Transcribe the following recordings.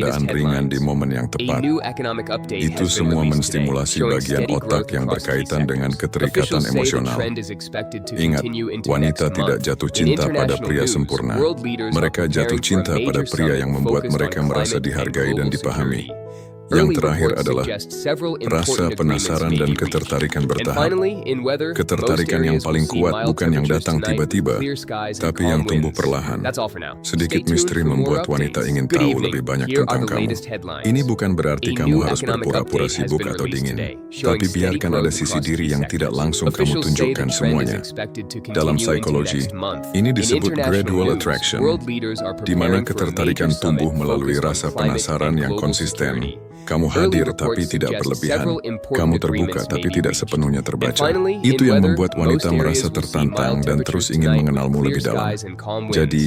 candaan ringan di momen yang A tepat. new economic update Itu has been semua released menstimulasi today, showing bagian steady otak growth yang across key berkaitan dengan sectors. keterikatan Officials say the emosional. trend is expected to Ingat, continue into wanita next tidak month. jatuh In cinta pada international pria news, sempurna. world leaders are Mereka jatuh preparing for a cinta pada major pria yang summit membuat focused on mereka merasa climate and dihargai dan global dipahami. security. Yang Early terakhir reports adalah suggest several rasa important agreements penasaran may dan be reached. ketertarikan And bertahap. finally, in weather, Ketertarikan most yang areas paling will see kuat mild bukan yang temperatures datang tonight, tiba-tiba, clear skies and tapi calm yang tumbuh winds. perlahan. That's all for now. Sedikit Stay tuned misteri for more membuat wanita updates. ingin Good tahu evening. lebih banyak Here are tentang the kamu. latest headlines. Ini bukan berarti A kamu new harus economic berpura-pura update has sibuk been atau released dingin, today, showing tapi steady biarkan growth ada sisi across diri key yang tidak sectors. langsung kamu Officials say tunjukkan the trend is semuanya. expected to Dalam continue into psikologi, next month. ini In disebut international gradual news, attraction, world leaders are di mana preparing for a ketertarikan major tumbuh summit melalui focused on rasa climate penasaran and yang global konsisten. security. Kamu Early hadir reports tapi tidak suggest berlebihan. several important Kamu terbuka agreements tapi may be tidak reached. sepenuhnya And terbaca. finally, Itu in yang weather, membuat wanita most merasa areas will see tertantang mild dan terus temperatures ingin tonight, mengenalmu clear lebih dalam. skies and calm winds. Jadi,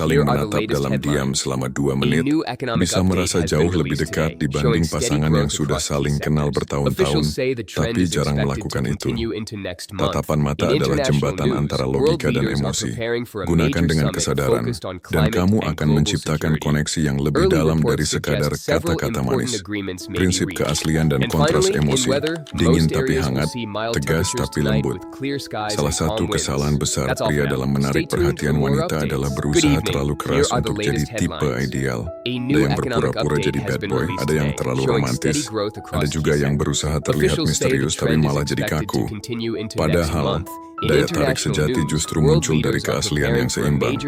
saling Here are the menatap latest dalam diam headlines. selama 2 A menit new economic bisa update merasa has been jauh lebih released dekat today, dibanding showing steady pasangan yang growth sudah across key saling kenal sectors. bertahun-tahun, Officials say the trend tapi is jarang expected to melakukan itu. continue into next month. Tatapan mata In adalah international jembatan news, antara world logika dan leaders are emosi. preparing for a Gunakan major dengan summit kesadaran, focused on dan climate kamu and akan global menciptakan security. koneksi yang lebih Early dalam dari reports sekadar suggest several kata-kata important manis. agreements may be Prinsip reached. keaslian dan And kontras finally, in emosi, weather, dingin most tapi areas will hangat, see mild tegas temperatures tapi tonight lembut. with clear skies Salah and satu calm winds. kesalahan besar That's all pria for now. dalam menarik Stay tuned perhatian for more wanita updates. adalah Good berusaha evening. terlalu Here keras are the untuk jadi latest tipe headlines. ideal. A Ada new yang economic berpura-pura update jadi has bad been boy, released ada yang today, terlalu showing romantis, steady growth across ada juga key yang sectors. berusaha terlihat Officials say the misterius tapi trend is malah jadi expected to kaku. continue into next Padahal, month. Daya tarik sejati justru muncul dari keaslian yang seimbang.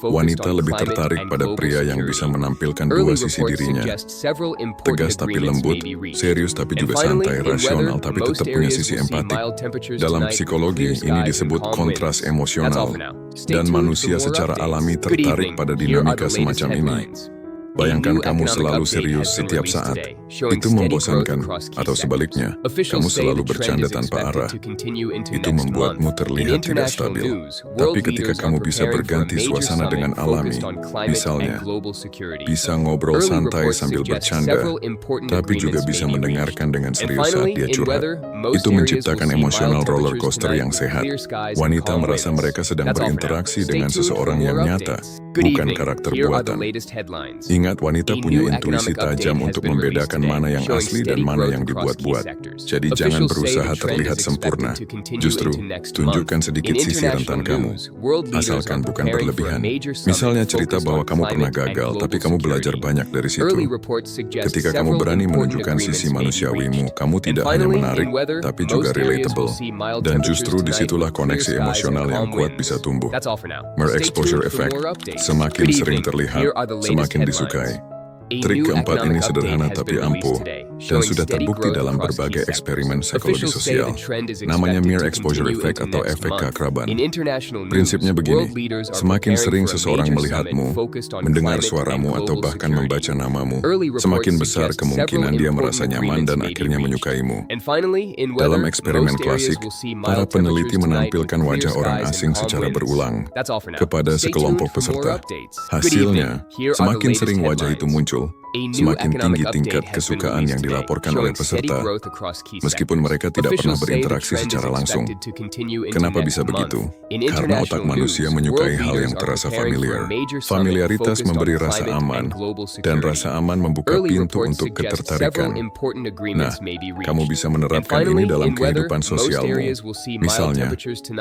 Wanita lebih tertarik pada pria yang bisa menampilkan dua sisi dirinya. Tegas tapi lembut, serius tapi juga santai, rasional tapi tetap punya sisi empatik. Dalam psikologi, ini disebut kontras emosional. Dan manusia secara alami tertarik pada dinamika semacam ini. Bayangkan kamu selalu serius setiap saat. Itu membosankan, atau sebaliknya, kamu selalu bercanda tanpa arah. Itu membuatmu terlihat tidak stabil. Tapi ketika kamu bisa berganti suasana dengan alami, misalnya, bisa ngobrol santai sambil bercanda, tapi juga bisa mendengarkan dengan serius saat dia curhat, itu menciptakan emosional roller coaster yang sehat. Wanita merasa mereka sedang berinteraksi dengan seseorang yang nyata, bukan karakter buatan. Ingat, wanita punya intuisi tajam untuk membedakan mana yang asli dan mana yang dibuat-buat. Jadi jangan berusaha terlihat sempurna. Justru, tunjukkan sedikit sisi rentan kamu, asalkan bukan berlebihan. Misalnya cerita bahwa kamu pernah gagal, tapi kamu belajar banyak dari situ. Ketika kamu berani menunjukkan sisi manusiawimu, kamu tidak hanya menarik, tapi juga relatable. Dan justru disitulah koneksi emosional yang kuat bisa tumbuh. Mere exposure effect, semakin sering terlihat, semakin disukai. Trik keempat ini sederhana tapi ampuh, dan sudah terbukti dalam berbagai eksperimen psikologi sosial. Namanya mere exposure effect atau efek keakraban. Prinsipnya begini, semakin sering seseorang melihatmu, mendengar suaramu atau bahkan membaca namamu, semakin besar kemungkinan dia merasa nyaman dan akhirnya menyukaimu. Dalam eksperimen klasik, para peneliti menampilkan wajah orang asing secara berulang kepada sekelompok peserta. Hasilnya, semakin sering wajah itu muncul, semakin tinggi tingkat kesukaan yang dilaporkan oleh peserta, meskipun mereka tidak pernah berinteraksi secara langsung. Kenapa bisa begitu? Karena otak manusia menyukai hal yang terasa familiar. Familiaritas memberi rasa aman, dan rasa aman membuka pintu untuk ketertarikan. Nah, kamu bisa menerapkan ini dalam kehidupan sosialmu. Misalnya,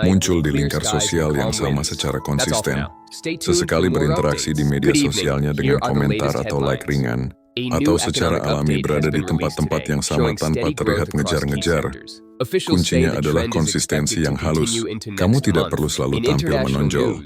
muncul di lingkar sosial yang sama secara konsisten. Sesekali berinteraksi di media sosialnya dengan komentar atau like ringan, atau secara alami berada di tempat-tempat yang sama tanpa terlihat ngejar-ngejar. Kuncinya adalah konsistensi yang halus. Kamu tidak perlu selalu tampil menonjol.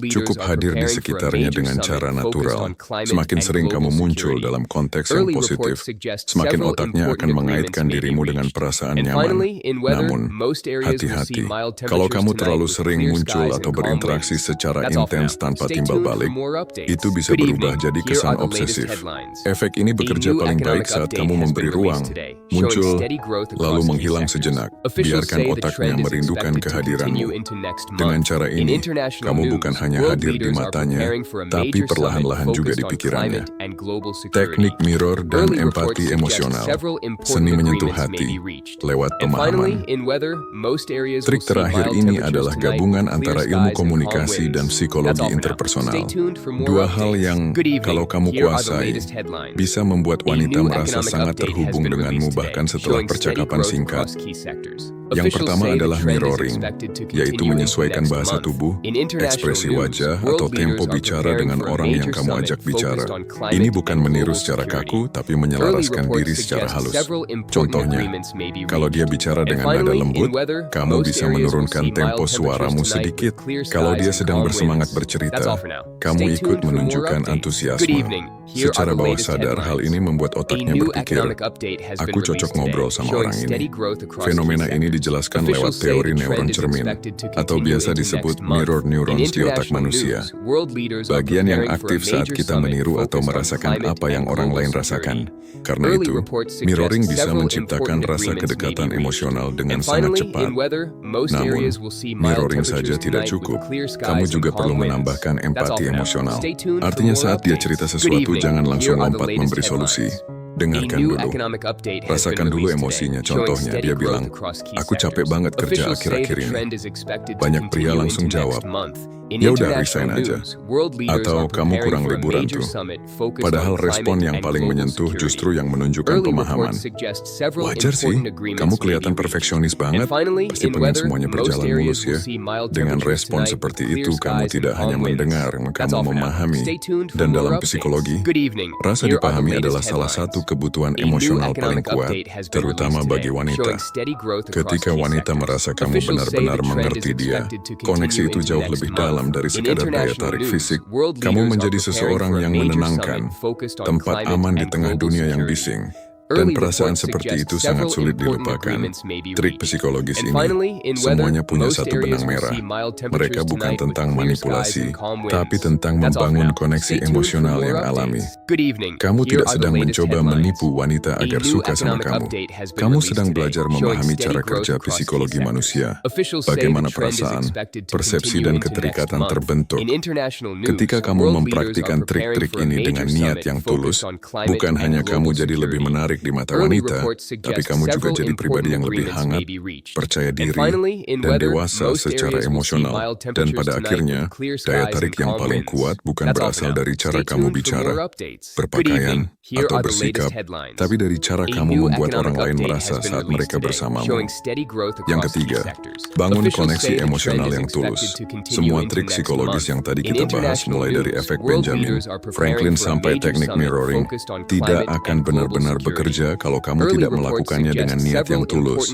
Cukup hadir di sekitarnya dengan cara natural. Semakin sering kamu muncul dalam konteks yang positif, semakin otaknya akan mengaitkan dirimu dengan perasaan nyaman. Namun, hati-hati. Kalau kamu terlalu sering muncul atau berinteraksi secara intens tanpa timbal balik, itu bisa berubah jadi kesan obsesif. Efek ini bekerja paling baik saat kamu memberi ruang, muncul, lalu menghilang sejenak. Biarkan otaknya merindukan kehadiranmu. Dengan cara ini, kamu bukan hanya hadir di matanya, tapi perlahan-lahan juga di pikirannya. Teknik mirror dan empati emosional. Seni menyentuh hati lewat pemahaman. Trik terakhir ini adalah gabungan antara ilmu komunikasi dan psikologi interpersonal. Dua hal yang, kalau kamu kuasai, bisa membuat wanita merasa sangat terhubung denganmu bahkan setelah percakapan singkat. Yang pertama adalah mirroring, yaitu menyesuaikan bahasa tubuh, ekspresi wajah, atau tempo bicara dengan orang yang kamu ajak bicara. Ini bukan meniru secara kaku, tapi menyelaraskan diri secara halus. Contohnya, kalau dia bicara dengan nada lembut, kamu bisa menurunkan tempo suaramu sedikit. Kalau dia sedang bersemangat bercerita, kamu ikut menunjukkan antusiasme. Secara bawah sadar, hal ini membuat otaknya berpikir, aku cocok ngobrol sama orang ini. Fenomena ini dijelaskan lewat teori neuron cermin, atau biasa disebut mirror neurons di otak manusia. Bagian yang aktif saat kita meniru atau merasakan apa yang orang lain rasakan. Karena itu, mirroring bisa menciptakan rasa kedekatan emosional dengan sangat cepat. Namun, mirroring saja tidak cukup. Kamu juga perlu menambahkan empati emosional. Artinya saat dia cerita sesuatu, jangan langsung lompat memberi solusi. Dengarkan dulu. Rasakan dulu emosinya. Contohnya, dia bilang, aku capek banget kerja akhir-akhir ini. Banyak pria langsung jawab, ya udah resign aja. Atau kamu kurang liburan tuh. Padahal respon yang paling menyentuh justru yang menunjukkan pemahaman. Wajar sih, kamu kelihatan perfeksionis banget, pasti pengen semuanya berjalan mulus ya. Dengan respon seperti itu, kamu tidak hanya mendengar, kamu memahami. Dan dalam psikologi, rasa dipahami adalah salah satu kebutuhan emosional paling kuat, terutama bagi wanita. Ketika wanita merasa kamu benar-benar mengerti dia, koneksi itu jauh lebih dalam dari sekadar daya tarik fisik. Kamu menjadi seseorang yang menenangkan, tempat aman di tengah dunia yang bising. Dan perasaan seperti itu sangat sulit dilupakan. Trik psikologis ini, semuanya punya satu benang merah. Mereka bukan tentang manipulasi, tapi tentang membangun koneksi emosional yang alami. Kamu tidak sedang mencoba menipu wanita agar suka sama kamu. Kamu sedang belajar memahami cara kerja psikologi manusia. Bagaimana perasaan, persepsi, dan keterikatan terbentuk. Ketika kamu mempraktikkan trik-trik ini dengan niat yang tulus, bukan hanya kamu jadi lebih menarik di mata wanita, tapi kamu juga jadi pribadi yang lebih hangat, percaya diri, dan dewasa secara emosional. Dan pada akhirnya, daya tarik yang paling kuat bukan berasal dari cara kamu bicara, berpakaian, atau bersikap, tapi dari cara kamu membuat orang lain merasa saat mereka bersamamu. Yang ketiga, bangun koneksi emosional yang tulus. Semua trik psikologis yang tadi kita bahas, mulai dari efek Benjamin, Franklin, sampai teknik mirroring, tidak akan benar-benar bekerja kalau kamu tidak melakukannya dengan niat yang tulus.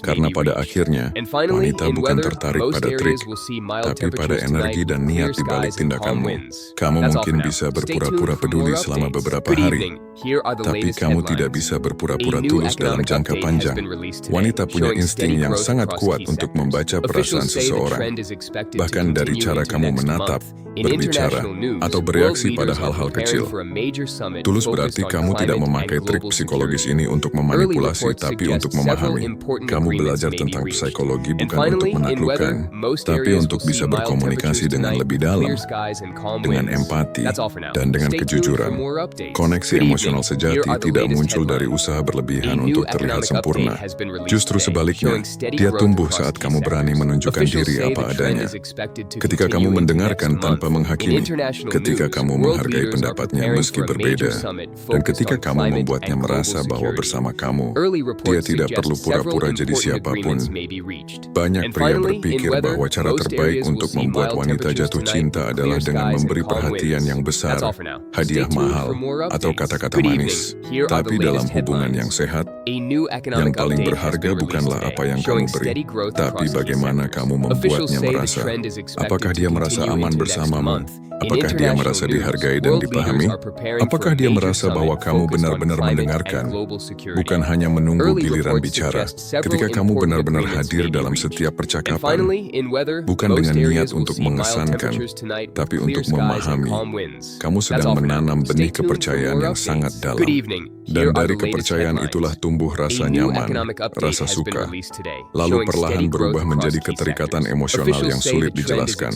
Karena pada akhirnya, wanita bukan tertarik pada trik, tapi pada energi dan niat di balik tindakanmu. Kamu mungkin bisa berpura-pura peduli selama beberapa hari, tapi kamu tidak bisa berpura-pura tulus dalam jangka panjang. Wanita punya insting yang sangat kuat untuk membaca perasaan seseorang. Bahkan dari cara kamu menatap, berbicara, atau bereaksi pada hal-hal kecil. Tulus berarti kamu tidak memakai trik psikologis ini untuk memanipulasi, tapi untuk memahami. Kamu belajar tentang psikologi bukan untuk menaklukkan, tapi untuk bisa berkomunikasi dengan lebih dalam, dengan empati, dan dengan kejujuran. Koneksi emosional sejati tidak muncul dari usaha berlebihan untuk terlihat sempurna. Justru sebaliknya, dia tumbuh saat kamu berani menunjukkan diri apa adanya. Ketika kamu mendengarkan tanpa menghakimi, ketika kamu menghargai pendapatnya meski berbeda, dan ketika kamu membuatnya merasa bahwa bersama kamu, dia tidak perlu pura-pura jadi siapapun. Banyak pria berpikir bahwa cara terbaik untuk membuat wanita jatuh cinta adalah dengan memberi perhatian yang besar, hadiah mahal, atau kata-kata manis. Tapi dalam hubungan yang sehat, yang paling berharga bukanlah apa yang kamu beri, tapi bagaimana kamu membuatnya merasa. Apakah dia merasa aman bersamamu? Apakah dia merasa dihargai dan dipahami? Apakah dia merasa bahwa kamu benar-benar mendengarkan, bukan hanya menunggu giliran bicara? Ketika kamu benar-benar hadir dalam setiap percakapan, bukan dengan niat untuk mengesankan, tapi untuk memahami, kamu sedang menanam benih kepercayaan yang sangat dalam. Dan dari kepercayaan itulah tumbuh rasa nyaman, rasa suka, lalu perlahan berubah menjadi keterikatan emosional yang sulit dijelaskan.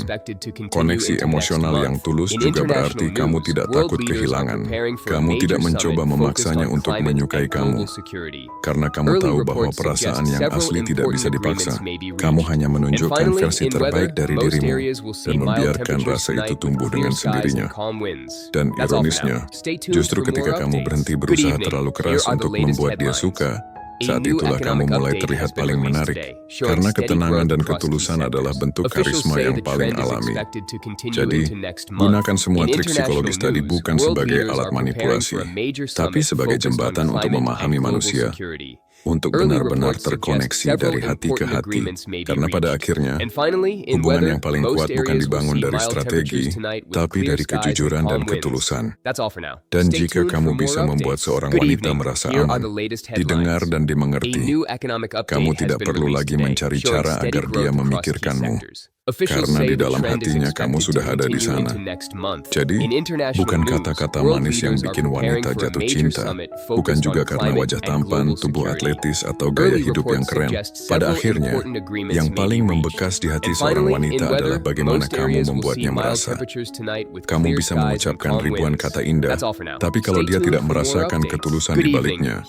Koneksi emosional yang tulus juga berarti kamu tidak takut kehilangan. Kamu tidak mencoba memaksanya untuk menyukai kamu, karena kamu tahu bahwa perasaan yang asli tidak bisa dipaksa. Kamu hanya menunjukkan versi terbaik dari dirimu dan membiarkan rasa itu tumbuh dengan sendirinya. Dan ironisnya, justru ketika kamu berhenti berusaha terlalu keras untuk membuat dia suka, saat itulah kamu mulai terlihat paling menarik, karena ketenangan dan ketulusan adalah bentuk karisma yang paling alami. Jadi, gunakan semua trik psikologis tadi bukan sebagai alat manipulasi, tapi sebagai jembatan untuk memahami manusia, untuk benar-benar terkoneksi dari hati ke hati. Karena pada akhirnya, hubungan yang paling kuat bukan dibangun dari strategi, tapi dari kejujuran dan ketulusan. Dan jika kamu bisa membuat seorang wanita merasa aman, didengar dan dimengerti, kamu tidak perlu lagi mencari cara agar dia memikirkanmu. Karena di dalam hatinya kamu sudah ada di sana. Jadi, bukan kata-kata manis yang bikin wanita jatuh cinta, bukan juga karena wajah tampan, tubuh atletis, atau gaya hidup yang keren. Pada akhirnya, yang paling membekas di hati seorang wanita adalah bagaimana kamu membuatnya merasa. Kamu bisa mengucapkan ribuan kata indah, tapi kalau dia tidak merasakan ketulusan di baliknya,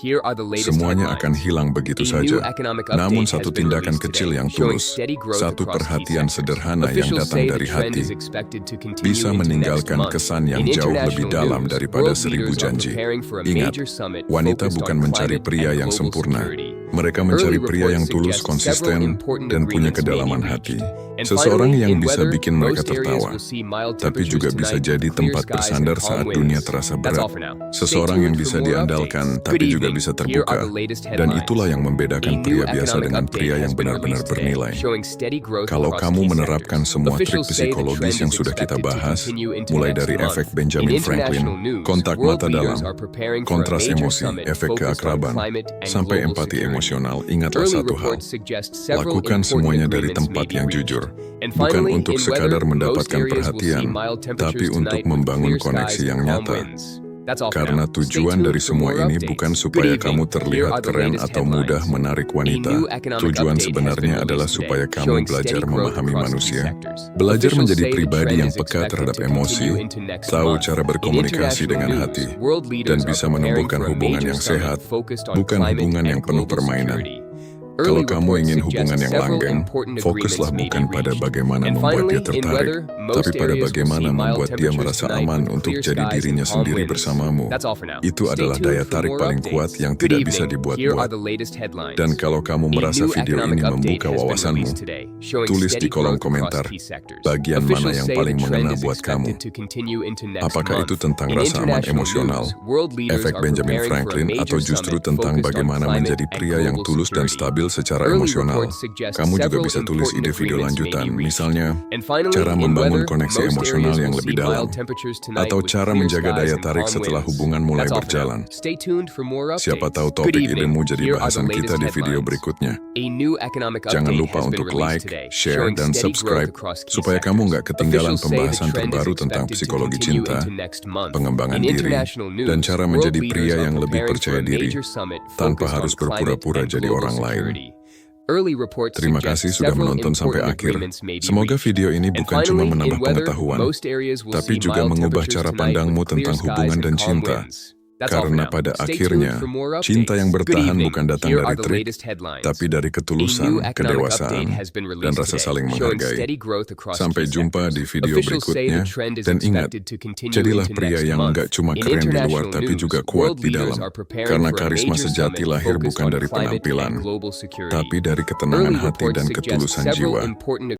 semuanya akan hilang begitu saja. Namun satu tindakan kecil yang tulus, satu perhatian sedikit, sederhana yang datang dari hati bisa meninggalkan kesan yang jauh lebih dalam daripada 1000 janji. Ingat, wanita bukan mencari pria yang sempurna. Mereka mencari pria yang tulus, konsisten, dan punya kedalaman hati. Seseorang yang bisa bikin mereka tertawa, tapi juga bisa jadi tempat bersandar saat dunia terasa berat. Seseorang yang bisa diandalkan, tapi juga bisa terbuka. Dan itulah yang membedakan pria biasa dengan pria yang benar-benar bernilai. Kalau kamu menerapkan semua trik psikologis yang sudah kita bahas, mulai dari efek Benjamin Franklin, kontak mata dalam, kontras emosi, efek keakraban, sampai empati emosional, ingatlah satu hal. Lakukan semuanya dari tempat yang jujur. Bukan untuk sekadar mendapatkan perhatian, tapi untuk membangun koneksi yang nyata. Karena tujuan dari semua ini bukan supaya kamu terlihat keren atau mudah menarik wanita. Tujuan sebenarnya adalah supaya kamu belajar memahami manusia, belajar menjadi pribadi yang peka terhadap emosi, tahu cara berkomunikasi dengan hati, dan bisa menumbuhkan hubungan yang sehat, bukan hubungan yang penuh permainan. Kalau kamu ingin hubungan yang langgeng, fokuslah bukan pada bagaimana membuat dia tertarik, tapi pada bagaimana membuat dia merasa aman untuk jadi dirinya sendiri bersamamu. Itu adalah daya tarik paling kuat yang tidak bisa dibuat-buat. Dan kalau kamu merasa video ini membuka wawasanmu, tulis di kolom komentar bagian mana yang paling mengena buat kamu. Apakah itu tentang rasa aman emosional, efek Benjamin Franklin, atau justru tentang bagaimana menjadi pria yang tulus dan stabil secara emosional? Kamu juga bisa tulis ide video lanjutan, misalnya cara membangun koneksi emosional yang lebih dalam, atau cara menjaga daya tarik setelah hubungan mulai berjalan. Siapa tahu topik idemu jadi bahasan kita di video berikutnya. Jangan lupa untuk like, share, dan subscribe supaya kamu nggak ketinggalan pembahasan terbaru tentang psikologi cinta, pengembangan diri, dan cara menjadi pria yang lebih percaya diri tanpa harus berpura-pura jadi orang lain. Terima kasih sudah menonton sampai akhir. Semoga video ini bukan cuma menambah pengetahuan, tapi juga mengubah cara pandangmu tentang hubungan dan cinta. Karena pada akhirnya, cinta yang bertahan bukan datang dari trik, tapi dari ketulusan, kedewasaan, dan rasa saling menghargai. Sampai jumpa di video berikutnya, dan ingat, jadilah pria yang nggak cuma keren di luar tapi juga kuat di dalam. Karena karisma sejati lahir bukan dari penampilan, tapi dari ketenangan hati dan ketulusan jiwa.